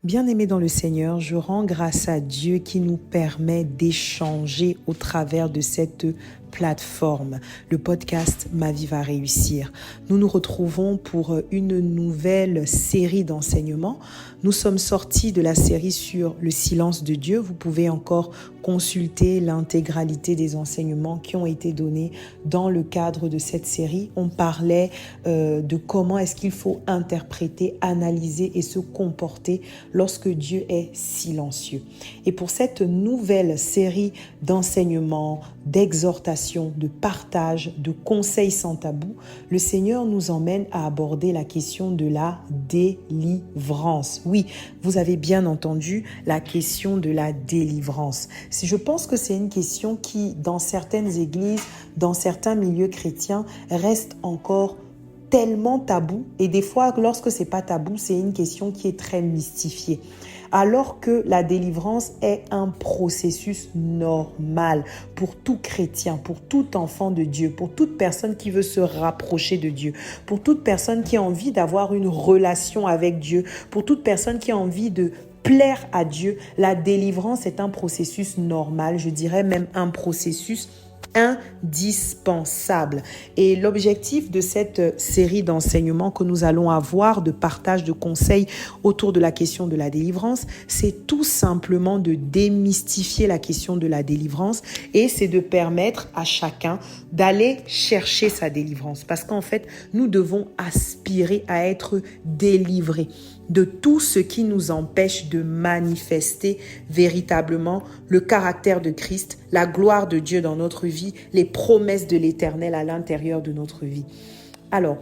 Bien-aimés dans le Seigneur, je rends grâce à Dieu qui nous permet d'échanger au travers de cette plateforme, le podcast Ma vie va réussir. Nous nous retrouvons pour une nouvelle série d'enseignements. Nous sommes sortis de la série sur le silence de Dieu. Vous pouvez encore consulter l'intégralité des enseignements qui ont été donnés dans le cadre de cette série. On parlait de comment est-ce qu'il faut interpréter, analyser et se comporter lorsque Dieu est silencieux. Et pour cette nouvelle série d'enseignements, d'exhortations, de partage, de conseils sans tabou, le Seigneur nous emmène à aborder la question de la délivrance. Oui, vous avez bien entendu la question de la délivrance. Je pense que c'est une question qui, dans certaines églises, dans certains milieux chrétiens, reste encore tellement tabou. Et des fois, lorsque c'est pas tabou, c'est une question qui est très mystifiée. Alors que la délivrance est un processus normal pour tout chrétien, pour tout enfant de Dieu, pour toute personne qui veut se rapprocher de Dieu, pour toute personne qui a envie d'avoir une relation avec Dieu, pour toute personne qui a envie de plaire à Dieu. La délivrance est un processus normal, je dirais même un processus indispensable. Et l'objectif de cette série d'enseignements que nous allons avoir, de partage de conseils autour de la question de la délivrance, c'est tout simplement de démystifier la question de la délivrance et c'est de permettre à chacun d'aller chercher sa délivrance. Parce qu'en fait, nous devons aspirer à être délivrés de tout ce qui nous empêche de manifester véritablement le caractère de Christ, la gloire de Dieu dans notre vie, les promesses de l'Éternel à l'intérieur de notre vie. Alors,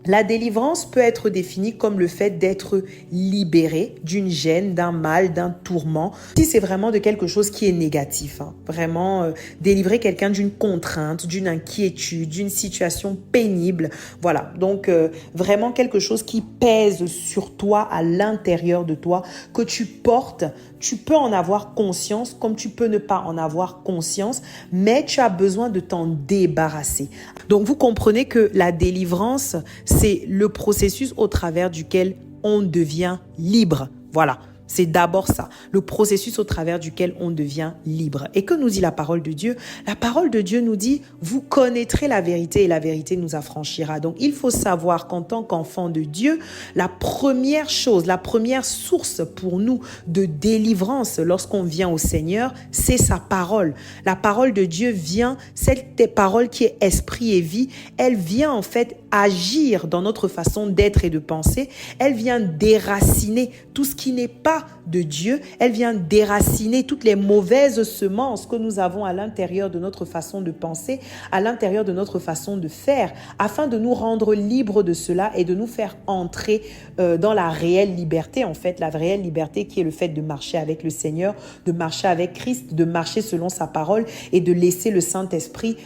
la délivrance peut être définie comme le fait d'être libéré d'une gêne, d'un mal, d'un tourment. Si c'est vraiment de quelque chose qui est négatif, vraiment délivrer quelqu'un d'une contrainte, d'une inquiétude, d'une situation pénible. Voilà, donc vraiment quelque chose qui pèse sur toi, à l'intérieur de toi, que tu portes. Tu peux en avoir conscience comme tu peux ne pas en avoir conscience, mais tu as besoin de t'en débarrasser. Donc vous comprenez que la délivrance, c'est le processus au travers duquel on devient libre. Voilà. C'est d'abord ça, le processus au travers duquel on devient libre. Et que nous dit la parole de Dieu? La parole de Dieu nous dit, vous connaîtrez la vérité et la vérité nous affranchira. Donc, il faut savoir qu'en tant qu'enfant de Dieu, la première chose, la première source pour nous de délivrance lorsqu'on vient au Seigneur, c'est sa parole. La parole de Dieu vient, cette parole qui est esprit et vie, elle vient en fait agir dans notre façon d'être et de penser. Elle vient déraciner tout ce qui n'est pas de Dieu. Elle vient déraciner toutes les mauvaises semences que nous avons à l'intérieur de notre façon de penser, à l'intérieur de notre façon de faire, afin de nous rendre libres de cela et de nous faire entrer dans la réelle liberté, en fait, la réelle liberté qui est le fait de marcher avec le Seigneur, de marcher avec Christ, de marcher selon sa parole et de laisser le Saint-Esprit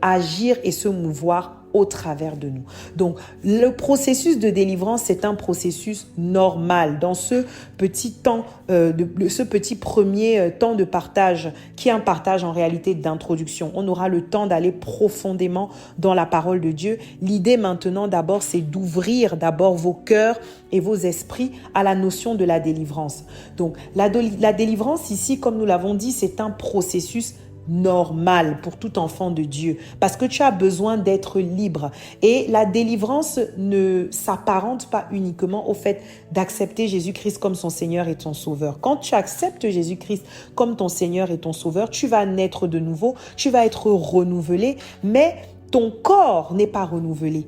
agir et se mouvoir au travers de nous. Donc, le processus de délivrance, c'est un processus normal. Dans ce petit temps, ce petit premier temps de partage, qui est un partage en réalité d'introduction, on aura le temps d'aller profondément dans la parole de Dieu. L'idée maintenant, d'abord, c'est d'ouvrir d'abord vos cœurs et vos esprits à la notion de la délivrance. Donc, la délivrance ici, comme nous l'avons dit, c'est un processus normal pour tout enfant de Dieu parce que tu as besoin d'être libre et la délivrance ne s'apparente pas uniquement au fait d'accepter Jésus-Christ comme son Seigneur et ton Sauveur. Quand tu acceptes Jésus-Christ comme ton Seigneur et ton Sauveur, tu vas naître de nouveau, tu vas être renouvelé, mais ton corps n'est pas renouvelé.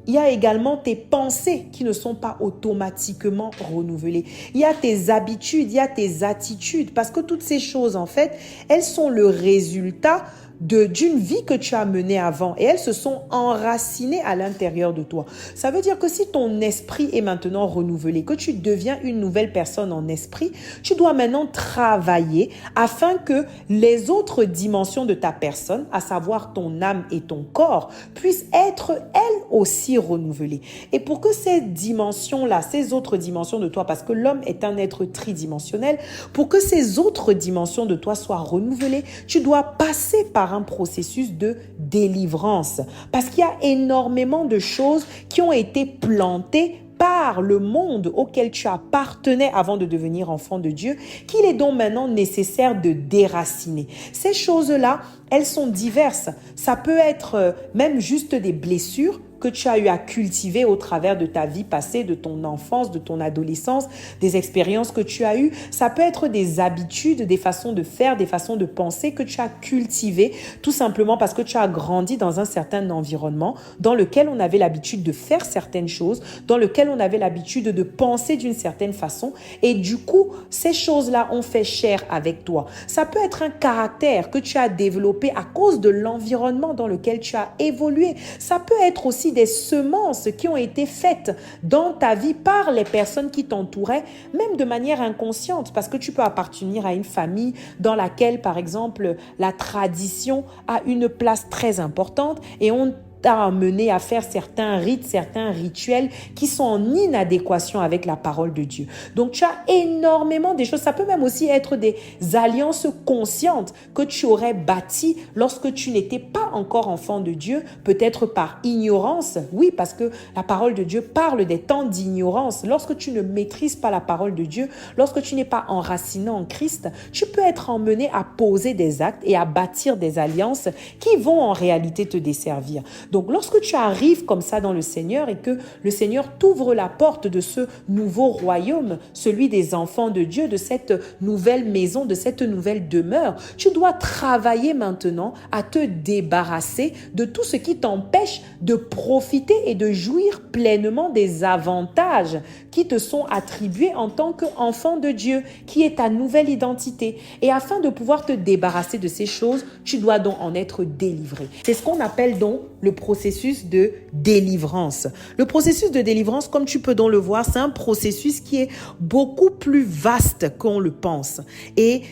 Il y a également tes pensées qui ne sont pas automatiquement renouvelées. Il y a tes habitudes, il y a tes attitudes, parce que toutes ces choses, en fait, elles sont le résultat d'une vie que tu as menée avant et elles se sont enracinées à l'intérieur de toi. Ça veut dire que si ton esprit est maintenant renouvelé, que tu deviens une nouvelle personne en esprit, tu dois maintenant travailler afin que les autres dimensions de ta personne, à savoir ton âme et ton corps, puissent être elles aussi renouvelées. Et pour que ces dimensions-là, ces autres dimensions de toi, parce que l'homme est un être tridimensionnel, pour que ces autres dimensions de toi soient renouvelées, tu dois passer par un processus de délivrance. Parce qu'il y a énormément de choses qui ont été plantées par le monde auquel tu appartenais avant de devenir enfant de Dieu, qu'il est donc maintenant nécessaire de déraciner. Ces choses-là, elles sont diverses. Ça peut être même juste des blessures que tu as eu à cultiver au travers de ta vie passée, de ton enfance, de ton adolescence, des expériences que tu as eues. Ça peut être des habitudes, des façons de faire, des façons de penser que tu as cultivées, tout simplement parce que tu as grandi dans un certain environnement dans lequel on avait l'habitude de faire certaines choses, dans lequel on avait l'habitude de penser d'une certaine façon. Et du coup, ces choses-là ont fait chair avec toi. Ça peut être un caractère que tu as développé à cause de l'environnement dans lequel tu as évolué. Ça peut être aussi des semences qui ont été faites dans ta vie par les personnes qui t'entouraient, même de manière inconsciente, parce que tu peux appartenir à une famille dans laquelle, par exemple, la tradition a une place très importante et on t'a amené à faire certains rites, certains rituels qui sont en inadéquation avec la parole de Dieu. Donc, tu as énormément de choses. Ça peut même aussi être des alliances conscientes que tu aurais bâties lorsque tu n'étais pas encore enfant de Dieu, peut-être par ignorance. Oui, parce que la parole de Dieu parle des temps d'ignorance. Lorsque tu ne maîtrises pas la parole de Dieu, lorsque tu n'es pas enraciné en Christ, tu peux être emmené à poser des actes et à bâtir des alliances qui vont en réalité te desservir. Donc, lorsque tu arrives comme ça dans le Seigneur et que le Seigneur t'ouvre la porte de ce nouveau royaume, celui des enfants de Dieu, de cette nouvelle maison, de cette nouvelle demeure, tu dois travailler maintenant à te débarrasser de tout ce qui t'empêche de profiter et de jouir pleinement des avantages qui te sont attribués en tant qu'enfant de Dieu, qui est ta nouvelle identité. Et afin de pouvoir te débarrasser de ces choses, tu dois donc en être délivré. C'est ce qu'on appelle donc le processus de délivrance. Le processus de délivrance, comme tu peux donc le voir, c'est un processus qui est beaucoup plus vaste qu'on le pense. Et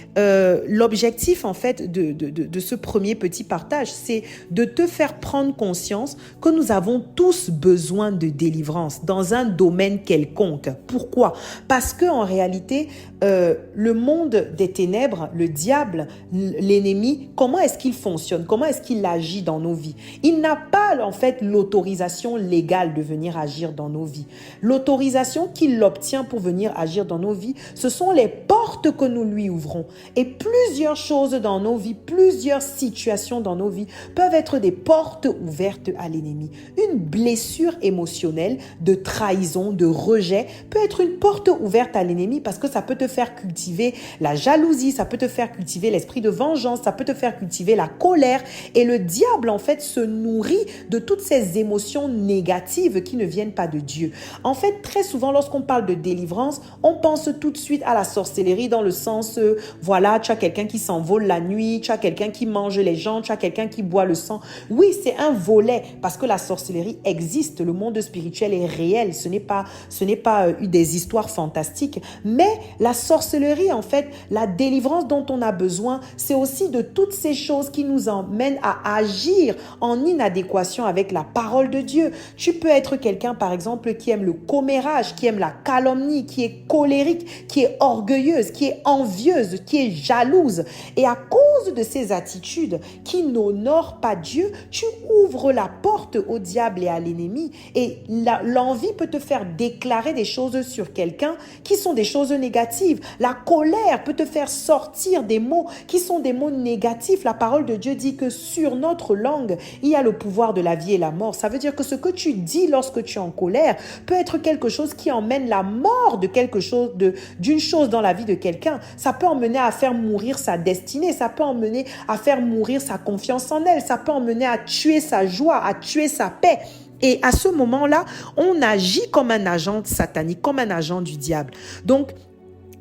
l'objectif, en fait, de ce premier petit partage, c'est de te faire prendre conscience que nous avons tous besoin de délivrance dans un domaine quelconque. Pourquoi? Parce que en réalité, le monde des ténèbres, le diable, l'ennemi, comment est-ce qu'il fonctionne? Comment est-ce qu'il agit dans nos vies? Il n'a pas en fait l'autorisation légale de venir agir dans nos vies. L'autorisation qu'il obtient pour venir agir dans nos vies, ce sont les portes que nous lui ouvrons. Et plusieurs choses dans nos vies, plusieurs situations dans nos vies peuvent être des portes ouvertes à l'ennemi. Une blessure émotionnelle de trahison, de rejet peut être une porte ouverte à l'ennemi parce que ça peut te faire cultiver la jalousie, ça peut te faire cultiver l'esprit de vengeance, ça peut te faire cultiver la colère. Et le diable, en fait, se nourrit de toutes ces émotions négatives qui ne viennent pas de Dieu. En fait, très souvent, lorsqu'on parle de délivrance, on pense tout de suite à la sorcellerie dans le sens, voilà, tu as quelqu'un qui s'envole la nuit, tu as quelqu'un qui mange les gens, tu as quelqu'un qui boit le sang. Oui, c'est un volet parce que la sorcellerie existe, le monde spirituel est réel, ce n'est pas des histoires fantastiques, mais la sorcellerie, en fait, la délivrance dont on a besoin, c'est aussi de toutes ces choses qui nous emmènent à agir en inadéquation avec la parole de Dieu. Tu peux être quelqu'un, par exemple, qui aime le commérage, qui aime la calomnie, qui est colérique, qui est orgueilleuse, qui est envieuse, qui est jalouse. Et à cause de ces attitudes qui n'honorent pas Dieu, tu ouvres la porte au diable et à l'ennemi. Et l'envie peut te faire déclarer des choses sur quelqu'un qui sont des choses négatives. La colère peut te faire sortir des mots qui sont des mots négatifs. La parole de Dieu dit que sur notre langue, il y a le pouvoir de la vie et la mort. Ça veut dire que ce que tu dis lorsque tu es en colère peut être quelque chose qui emmène la mort de quelque chose, d'une chose dans la vie de quelqu'un. Ça peut emmener à faire mourir sa destinée. Ça peut emmener à faire mourir sa confiance en elle. Ça peut emmener à tuer sa joie, à tuer sa paix. Et à ce moment-là, on agit comme un agent satanique, comme un agent du diable. Donc,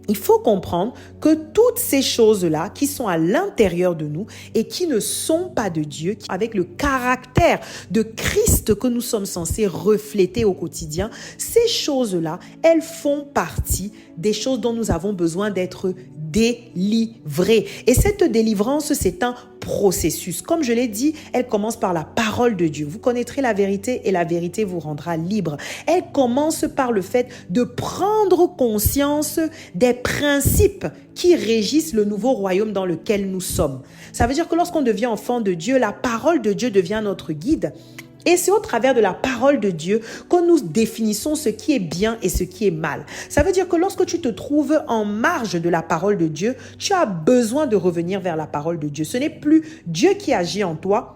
il faut comprendre que toutes ces choses-là qui sont à l'intérieur de nous et qui ne sont pas de Dieu, avec le caractère de Christ que nous sommes censés refléter au quotidien, ces choses-là, elles font partie des choses dont nous avons besoin d'être délivrés. Et cette délivrance, c'est un processus. Comme je l'ai dit, elle commence par la parole de Dieu. Vous connaîtrez la vérité et la vérité vous rendra libre. Elle commence par le fait de prendre conscience des principes qui régissent le nouveau royaume dans lequel nous sommes. Ça veut dire que lorsqu'on devient enfant de Dieu, la parole de Dieu devient notre guide. Et c'est au travers de la parole de Dieu que nous définissons ce qui est bien et ce qui est mal. Ça veut dire que lorsque tu te trouves en marge de la parole de Dieu, tu as besoin de revenir vers la parole de Dieu. Ce n'est plus Dieu qui agit en toi,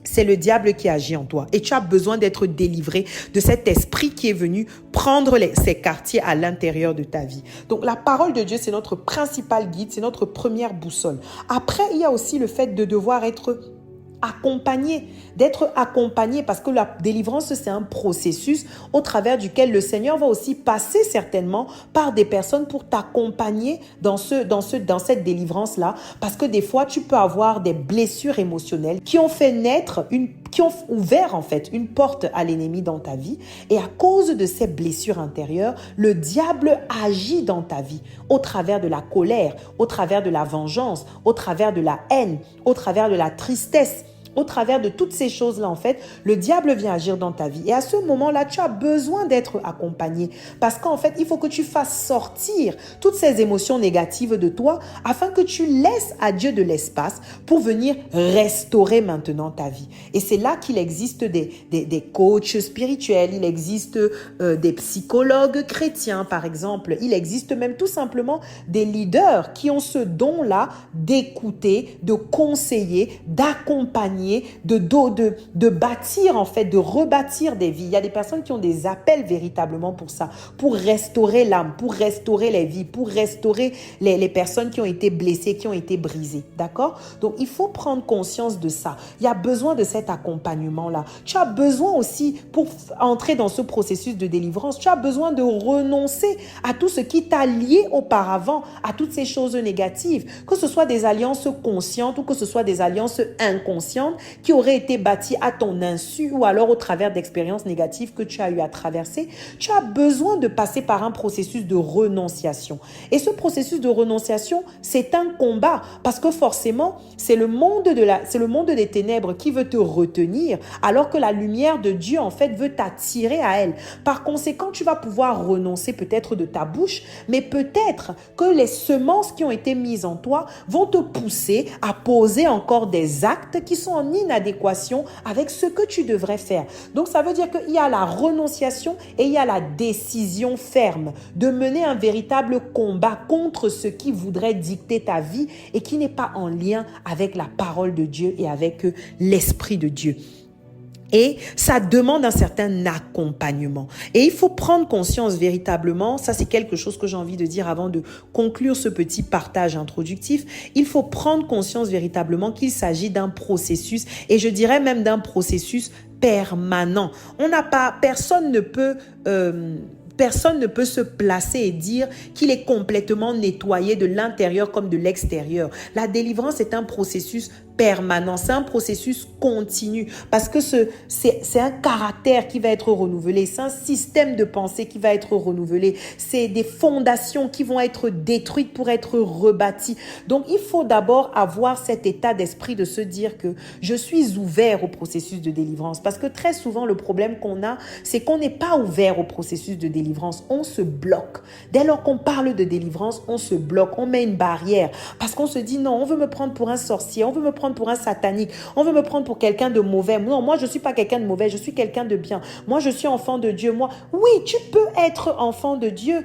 c'est le diable qui agit en toi. Et tu as besoin d'être délivré de cet esprit qui est venu prendre ses quartiers à l'intérieur de ta vie. Donc la parole de Dieu, c'est notre principal guide, c'est notre première boussole. Après, il y a aussi le fait de devoir être d'être accompagné, parce que la délivrance, c'est un processus au travers duquel le Seigneur va aussi passer certainement par des personnes pour t'accompagner dans cette délivrance-là, parce que des fois, tu peux avoir des blessures émotionnelles qui ont fait naître qui ont ouvert en fait une porte à l'ennemi dans ta vie, et à cause de ces blessures intérieures, le diable agit dans ta vie au travers de la colère, au travers de la vengeance, au travers de la haine, au travers de la tristesse. Au travers de toutes ces choses-là, en fait, le diable vient agir dans ta vie. Et à ce moment-là, tu as besoin d'être accompagné. Parce qu'en fait, il faut que tu fasses sortir toutes ces émotions négatives de toi afin que tu laisses à Dieu de l'espace pour venir restaurer maintenant ta vie. Et c'est là qu'il existe des coachs spirituels, il existe des psychologues chrétiens, par exemple. Il existe même tout simplement des leaders qui ont ce don-là d'écouter, de conseiller, d'accompagner, de bâtir en fait, de rebâtir des vies. Il y a des personnes qui ont des appels véritablement pour ça, pour restaurer l'âme, pour restaurer les vies, pour restaurer les personnes qui ont été blessées, qui ont été brisées. D'accord? Donc, il faut prendre conscience de ça. Il y a besoin de cet accompagnement-là. Tu as besoin aussi, pour entrer dans ce processus de délivrance, tu as besoin de renoncer à tout ce qui t'a lié auparavant, à toutes ces choses négatives, que ce soit des alliances conscientes ou que ce soit des alliances inconscientes qui auraient été bâties à ton insu ou alors au travers d'expériences négatives que tu as eu à traverser. Tu as besoin de passer par un processus de renonciation. Et ce processus de renonciation, c'est un combat, parce que forcément, c'est le monde des ténèbres qui veut te retenir, alors que la lumière de Dieu, en fait, veut t'attirer à elle. Par conséquent, tu vas pouvoir renoncer peut-être de ta bouche, mais peut-être que les semences qui ont été mises en toi vont te pousser à poser encore des actes qui sont en inadéquation avec ce que tu devrais faire. Donc, ça veut dire qu'il y a la renonciation et il y a la décision ferme de mener un véritable combat contre ce qui voudrait dicter ta vie et qui n'est pas en lien avec la parole de Dieu et avec l'Esprit de Dieu. Et ça demande un certain accompagnement. Et il faut prendre conscience véritablement, ça c'est quelque chose que j'ai envie de dire avant de conclure ce petit partage introductif, il faut prendre conscience véritablement qu'il s'agit d'un processus, et je dirais même d'un processus permanent. Personne ne peut se placer et dire qu'il est complètement nettoyé de l'intérieur comme de l'extérieur. La délivrance est un processus permanent, c'est un processus continu, parce que c'est un caractère qui va être renouvelé, c'est un système de pensée qui va être renouvelé, c'est des fondations qui vont être détruites pour être rebâties. Donc il faut d'abord avoir cet état d'esprit de se dire que je suis ouvert au processus de délivrance, parce que très souvent le problème qu'on a, c'est qu'on n'est pas ouvert au processus de délivrance, on se bloque. Dès lors qu'on parle de délivrance, on se bloque, on met une barrière, parce qu'on se dit non, on veut me prendre pour un sorcier, on veut me prendre pour un satanique, on veut me prendre pour quelqu'un de mauvais. Non, moi je suis pas quelqu'un de mauvais, je suis quelqu'un de bien. Moi je suis enfant de Dieu. Oui, tu peux être enfant de Dieu.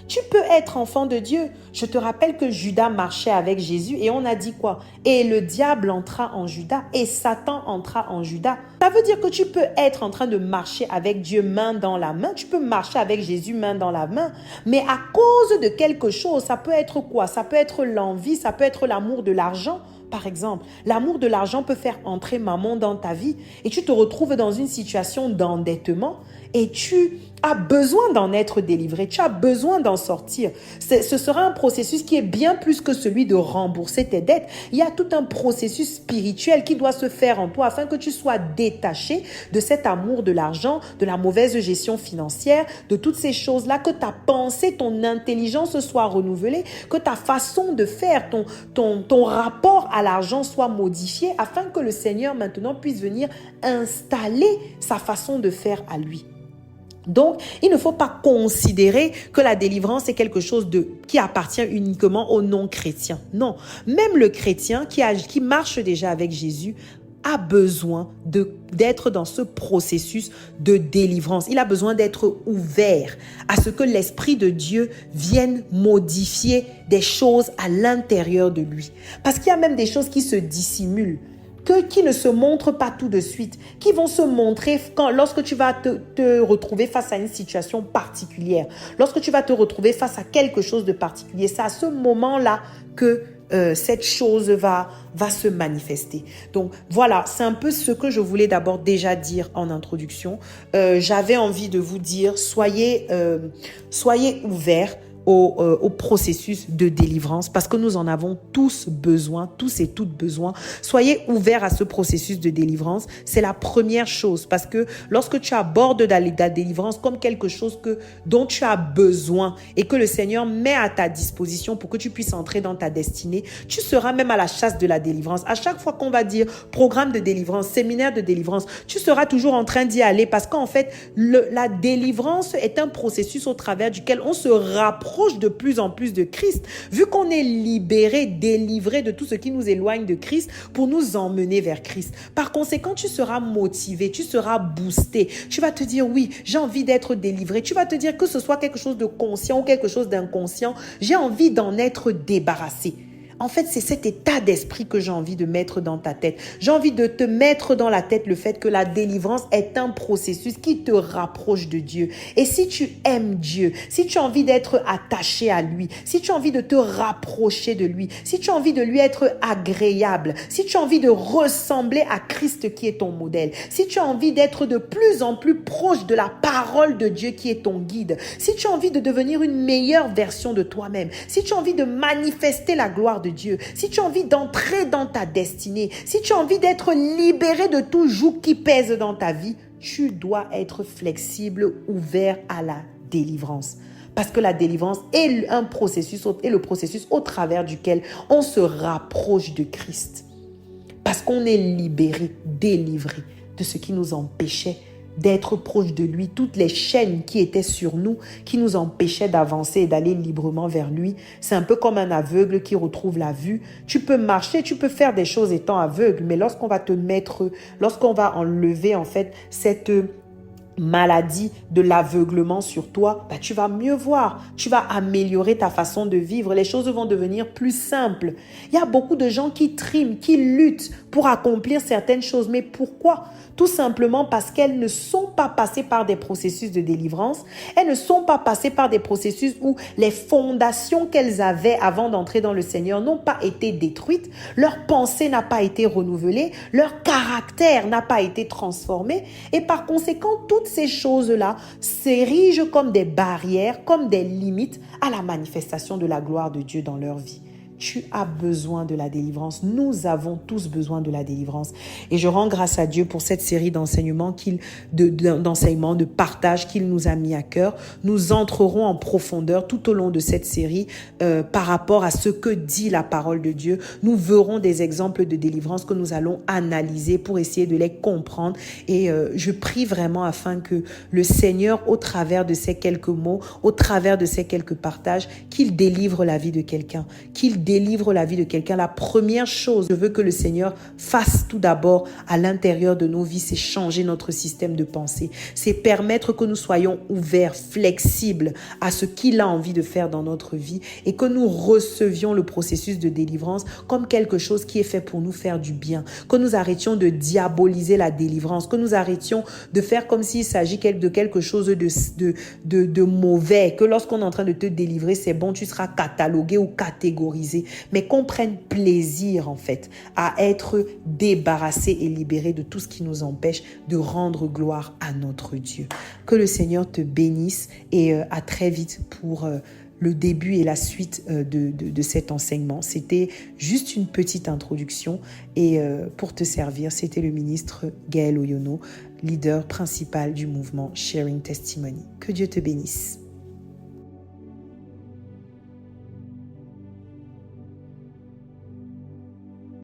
Tu peux être enfant de Dieu. Je te rappelle que Judas marchait avec Jésus et on a dit quoi? Et le diable entra en Judas et Satan entra en Judas. Ça veut dire que tu peux être en train de marcher avec Dieu main dans la main. Tu peux marcher avec Jésus main dans la main. Mais à cause de quelque chose, ça peut être quoi? Ça peut être l'envie, ça peut être l'amour de l'argent. Par exemple, l'amour de l'argent peut faire entrer mammon dans ta vie et tu te retrouves dans une situation d'endettement et tu as besoin d'en être délivré, tu as besoin d'en sortir. Ce sera un processus qui est bien plus que celui de rembourser tes dettes. Il y a tout un processus spirituel qui doit se faire en toi afin que tu sois détaché de cet amour de l'argent, de la mauvaise gestion financière, de toutes ces choses-là, que ta pensée, ton intelligence soit renouvelée, que ta façon de faire, ton rapport à l'argent soit modifié afin que le Seigneur maintenant puisse venir installer sa façon de faire à lui. Donc, il ne faut pas considérer que la délivrance est quelque chose qui appartient uniquement aux non-chrétiens. Non, même le chrétien qui marche déjà avec Jésus a besoin d'être dans ce processus de délivrance. Il a besoin d'être ouvert à ce que l'Esprit de Dieu vienne modifier des choses à l'intérieur de lui. Parce qu'il y a même des choses qui se dissimulent, qui ne se montrent pas tout de suite, qui vont se montrer lorsque tu vas te retrouver face à une situation particulière, lorsque tu vas te retrouver face à quelque chose de particulier. C'est à ce moment-là que cette chose va se manifester. Donc voilà, c'est un peu ce que je voulais d'abord déjà dire en introduction. J'avais envie de vous dire, soyez ouverts au processus de délivrance parce que nous en avons tous besoin, tous et toutes besoin. Soyez ouverts à ce processus de délivrance. C'est la première chose parce que lorsque tu abordes la délivrance comme quelque chose dont tu as besoin et que le Seigneur met à ta disposition pour que tu puisses entrer dans ta destinée, tu seras même à la chasse de la délivrance. À chaque fois qu'on va dire programme de délivrance, séminaire de délivrance, tu seras toujours en train d'y aller parce qu'en fait, la délivrance est un processus au travers duquel on se rapproche de plus en plus de Christ, vu qu'on est libéré, délivré de tout ce qui nous éloigne de Christ pour nous emmener vers Christ. Par conséquent, tu seras motivé, tu seras boosté. Tu vas te dire, oui, j'ai envie d'être délivré. Tu vas te dire que ce soit quelque chose de conscient ou quelque chose d'inconscient, j'ai envie d'en être débarrassé. En fait, c'est cet état d'esprit que j'ai envie de mettre dans ta tête. J'ai envie de te mettre dans la tête le fait que la délivrance est un processus qui te rapproche de Dieu. Et si tu aimes Dieu, si tu as envie d'être attaché à lui, si tu as envie de te rapprocher de lui, si tu as envie de lui être agréable, si tu as envie de ressembler à Christ qui est ton modèle, si tu as envie d'être de plus en plus proche de la parole de Dieu qui est ton guide, si tu as envie de devenir une meilleure version de toi-même, si tu as envie de manifester la gloire de Dieu, si tu as envie d'entrer dans ta destinée, si tu as envie d'être libéré de tout joug qui pèse dans ta vie, tu dois être flexible, ouvert à la délivrance. Parce que la délivrance est le processus au travers duquel on se rapproche de Christ. Parce qu'on est libéré, délivré de ce qui nous empêchait d'être proche de lui, toutes les chaînes qui étaient sur nous, qui nous empêchaient d'avancer et d'aller librement vers lui. C'est un peu comme un aveugle qui retrouve la vue. Tu peux marcher, tu peux faire des choses étant aveugle, mais lorsqu'on va enlever en fait cette maladie de l'aveuglement sur toi, tu vas mieux voir, tu vas améliorer ta façon de vivre, les choses vont devenir plus simples. Il y a beaucoup de gens qui triment, qui luttent pour accomplir certaines choses, mais pourquoi? Tout simplement parce qu'elles ne sont pas passées par des processus de délivrance, elles ne sont pas passées par des processus où les fondations qu'elles avaient avant d'entrer dans le Seigneur n'ont pas été détruites, leur pensée n'a pas été renouvelée, leur caractère n'a pas été transformé et par conséquent, toutes ces choses-là s'érigent comme des barrières, comme des limites à la manifestation de la gloire de Dieu dans leur vie. Tu as besoin de la délivrance. Nous avons tous besoin de la délivrance. Et je rends grâce à Dieu pour cette série d'enseignements, de partage qu'il nous a mis à cœur. Nous entrerons en profondeur tout au long de cette série par rapport à ce que dit la parole de Dieu. Nous verrons des exemples de délivrance que nous allons analyser pour essayer de les comprendre. Et je prie vraiment afin que le Seigneur, au travers de ces quelques mots, au travers de ces quelques partages, qu'il délivre la vie de quelqu'un, qu'il délivre la vie de quelqu'un. La première chose que je veux que le Seigneur fasse tout d'abord à l'intérieur de nos vies, c'est changer notre système de pensée. C'est permettre que nous soyons ouverts, flexibles à ce qu'il a envie de faire dans notre vie et que nous recevions le processus de délivrance comme quelque chose qui est fait pour nous faire du bien. Que nous arrêtions de diaboliser la délivrance, que nous arrêtions de faire comme s'il s'agit de quelque chose de mauvais, que lorsqu'on est en train de te délivrer, c'est bon, tu seras catalogué ou catégorisé. Mais qu'on prenne plaisir en fait à être débarrassé et libéré de tout ce qui nous empêche de rendre gloire à notre Dieu. Que le Seigneur te bénisse et à très vite pour le début et la suite de cet enseignement. C'était juste une petite introduction et pour te servir, c'était le ministre Gaël Oyono, leader principal du mouvement Sharing Testimony. Que Dieu te bénisse.